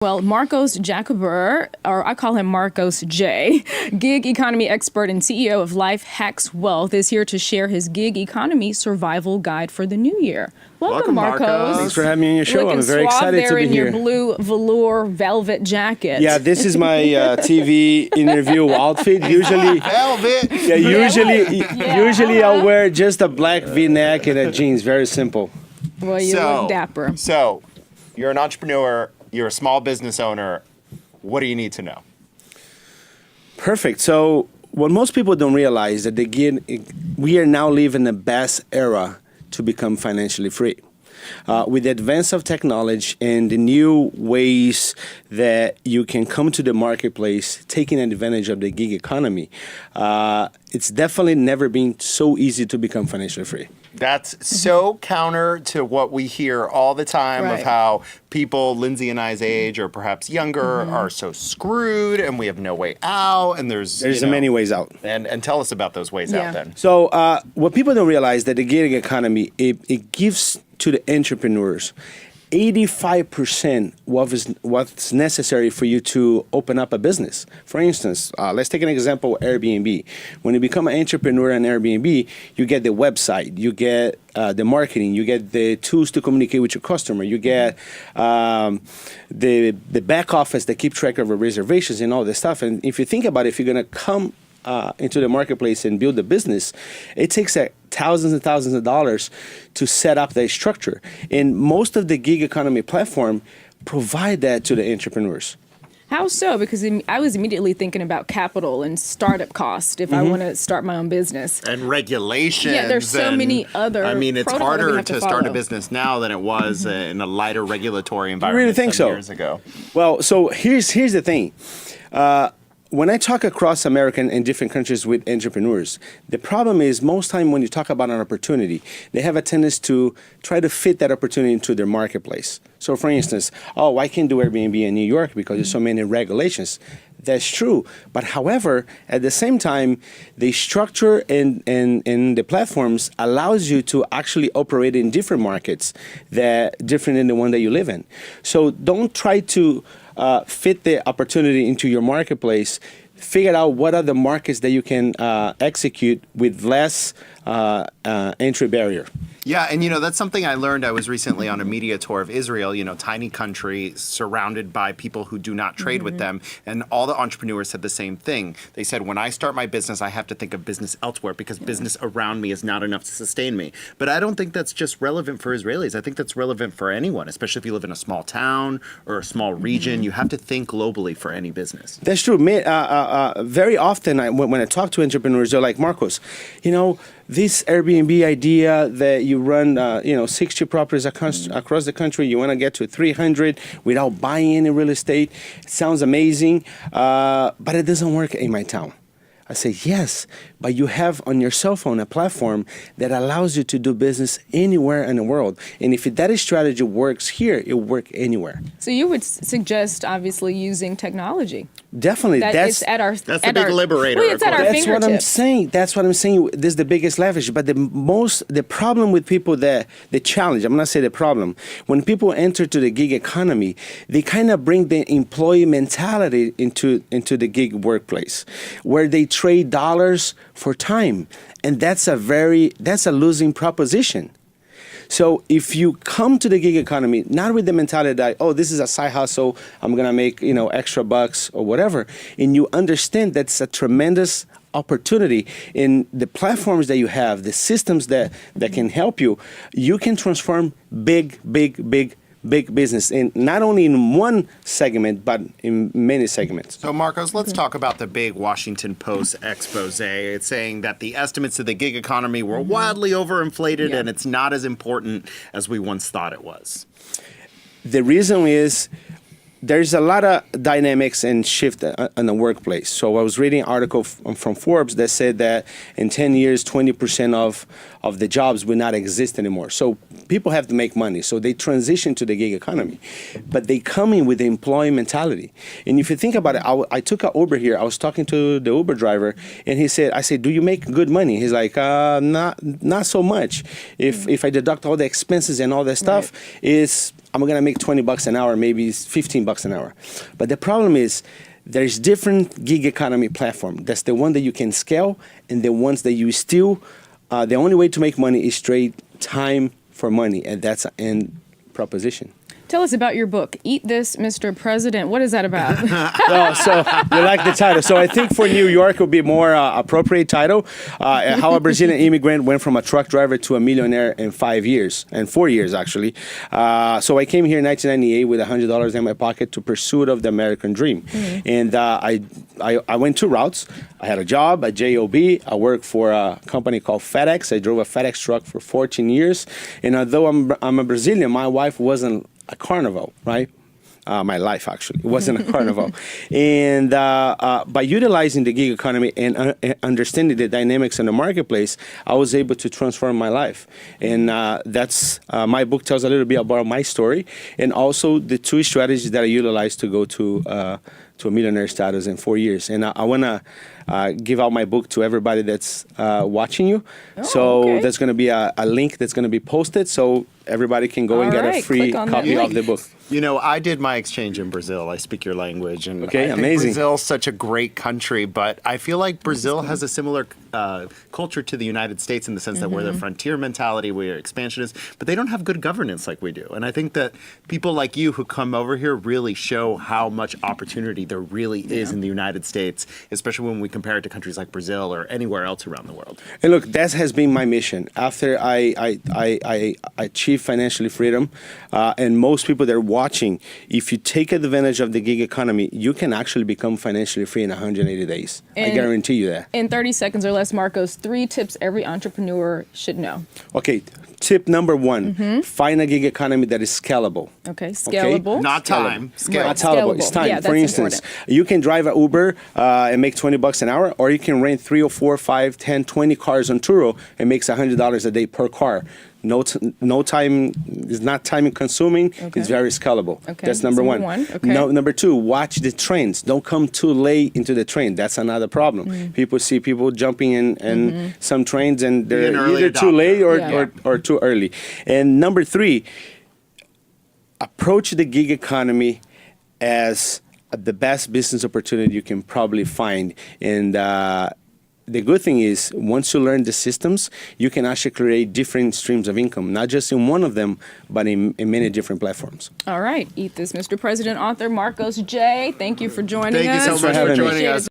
Well, Marcos Jacober, or I call him Marcos J, gig economy expert and CEO of Life Hacks Wealth, is here to share his gig economy survival guide for the new year. Welcome Marcos. Thanks for having me on your show. Looking I'm very suave excited there to be in here. your blue velour velvet jacket. Yeah, this is my TV interview outfit. Usually, Velvet. yeah, usually I'll wear just a black V-neck and a jeans. Very simple. Well, you look dapper. So, you're an entrepreneur. You're a small business owner. What do you need to know? Perfect. So, what most people don't realize that we are now living the best era to become financially free. With the advance of technology and the new ways that you can come to the marketplace, taking advantage of the gig economy, it's definitely never been so easy to become financially free. That's so counter to what we hear all the time of how people Lindsay and I's age or perhaps younger are so screwed and we have no way out and there's many ways out. And tell us about those ways out then. So what people don't realize that the gig economy, it gives to the entrepreneurs 85% what's necessary for you to open up a business. For instance, let's take an example, Airbnb. When you become an entrepreneur on Airbnb, you get the website, you get the marketing, you get the tools to communicate with your customer, you get the back office that keep track of your reservations and all this stuff. And if you think about it, if you're going to come into the marketplace and build a business, it takes thousands and thousands of dollars to set up that structure. And most of the gig economy platform provide that to the entrepreneurs. How so? Because I was immediately thinking about capital and startup cost if I want to start my own business. And regulations. Yeah, there's so many other I mean, it's protocols that we harder have to start a business now than it was in a lighter regulatory environment really think some so? years ago. Well, so here's the thing. When I talk across America and different countries with entrepreneurs, the problem is most time when you talk about an opportunity, they have a tendency to try to fit that opportunity into their marketplace. So for instance, I can't do Airbnb in New York because there's so many regulations. That's true. But however, at the same time, the structure and the platforms allows you to actually operate in different markets that different than the one that you live in. So don't try to fit the opportunity into your marketplace. Figure out what are the markets that you can execute with less entry barrier. Yeah, and that's something I learned. I was recently on a media tour of Israel, tiny country surrounded by people who do not trade with them. And all the entrepreneurs said the same thing. They said, when I start my business, I have to think of business elsewhere because business around me is not enough to sustain me. But I don't think that's just relevant for Israelis. I think that's relevant for anyone, especially if you live in a small town or a small region. You have to think globally for any business. That's true. Very often when I talk to entrepreneurs, they're like, Marcos, this Airbnb idea that you run, 60 properties across the country, you want to get to 300 without buying any real estate. It sounds amazing, but it doesn't work in my town. I say, yes, but you have on your cell phone a platform that allows you to do business anywhere in the world. And if that strategy works here, it will work anywhere. So you would suggest, obviously, using technology. Definitely. That's the big liberator. Well, it's at our That's fingertips. what I'm saying. That's what I'm saying. This is the biggest leverage. But the problem with people, the challenge, I'm not saying the problem, when people enter to the gig economy, they kind of bring the employee mentality into the gig workplace, where they trade dollars for time. And that's a losing proposition. So if you come to the gig economy, not with the mentality that, this is a side hustle, I'm going to make, extra bucks or whatever, and you understand that's a tremendous opportunity in the platforms that you have, the systems that can help you, you can transform big business, in not only in one segment, but in many segments. So, Marcos, let's talk about the big Washington Post expose. It's saying that the estimates of the gig economy were wildly overinflated and it's not as important as we once thought it was. The reason is there's a lot of dynamics and shift in the workplace. So I was reading an article from Forbes that said that in 10 years, 20% of the jobs will not exist anymore. So people have to make money. So they transition to the gig economy. But they come in with the employee mentality. And if you think about it, I took an Uber here. I was talking to the Uber driver, and I said, do you make good money? He's like, not so much. If I deduct all the expenses and all that stuff, it's I'm gonna make $20 an hour, maybe it's $15 an hour. But the problem is, there's different gig economy platform. That's the one that you can scale, and the ones that you still, the only way to make money is trade time for money, and that's an end proposition. Tell us about your book, Eat This, Mr. President. What is that about? Oh, so you like the title. So I think for New York it would be a more appropriate title. How a Brazilian immigrant went from a truck driver to a millionaire in 5 years, and 4 years actually. So I came here in 1998 with $100 in my pocket to pursuit of the American dream. And I went two routes. I had a job, a job. I worked for a company called FedEx. I drove a FedEx truck for 14 years. And although I'm a Brazilian, my wife wasn't a carnival, right? My life actually wasn't a carnival. And by utilizing the gig economy and understanding the dynamics in the marketplace, I was able to transform my life. And that's my book tells a little bit about my story, and also the two strategies that I utilized to go to a millionaire status in 4 years. And I want to give out my book to everybody that's watching you. So there's going to be a link that's going to be posted, so everybody can go and get a free copy of the book. You know, I did my exchange in Brazil. I speak your language, and I think amazing. Brazil's such a great country, but I feel like Brazil has a similar culture to the United States in the sense that we're the frontier mentality, we're expansionists, but they don't have good governance like we do. And I think that people like you who come over here really show how much opportunity there really is in the United States, especially when we compare it to countries like Brazil or anywhere else around the world. And look, that has been my mission. After I achieved financial freedom, and most people that are watching, if you take advantage of the gig economy, you can actually become financially free in 180 days. I guarantee you that. In 30 seconds or less, Marcos, 3 tips every entrepreneur should know. Okay, tip number 1, find a gig economy that is scalable. Okay, scalable. Not time. Right. Not scalable, it's time. Yeah, For that's instance, important. you can drive an Uber and make $20 an hour, or you can rent 3 or 4, 5, 10, 20 cars on Turo and makes $100 a day per car. No time, it's not time consuming, it's very scalable. Okay, that's number one. Okay. Number 2, watch the trends. Don't come too late into the train. That's another problem. People see people jumping in some trains and they're either too late or too early. And number 3, approach the gig economy as the best business opportunity you can probably find. And the good thing is, once you learn the systems, you can actually create different streams of income, not just in one of them, but in many different platforms. All right. Eat This, Mr. President author Marcos J. Thank you for joining us. Thank you so much for joining us.